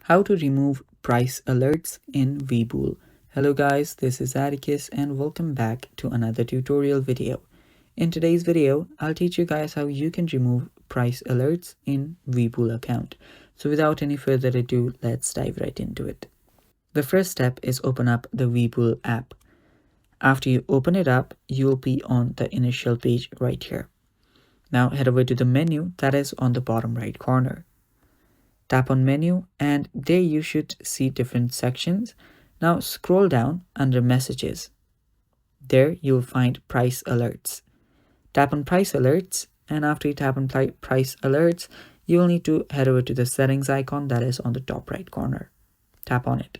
How to remove price alerts in Webull. Hello guys, this is Atticus and welcome back to another tutorial video. In today's video, I'll teach you guys how you can remove price alerts in Webull account. So without any further ado, let's dive right into it. The first step is open up the Webull app. After you open it up, you'll be on the initial page right here. Now head over to the menu that is on the bottom right corner. Tap on menu and there you should see different sections. Now scroll down under messages. There you'll find price alerts. Tap on price alerts and after you tap on price alerts, you will need to head over to the settings icon that is on the top right corner. Tap on it.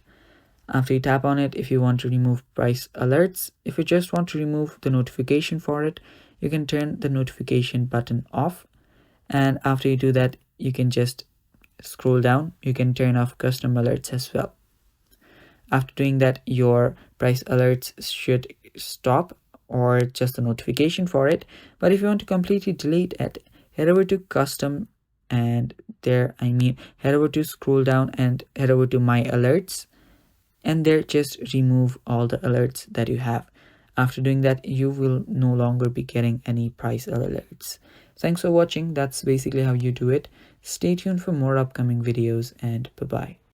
After you tap on it, if you want to remove price alerts, if you just want to remove the notification for it, you can turn the notification button off. And after you do that, you can just scroll down, you can turn off custom alerts as well. After doing that, your price alerts should stop or just a notification for it. But if you want to completely delete it, head over to custom and head over to scroll down and head over to my alerts and there just remove all the alerts that you have. After doing that, you will no longer be getting any price alerts. Thanks for watching. That's basically how you do it. Stay tuned for more upcoming videos and bye-bye.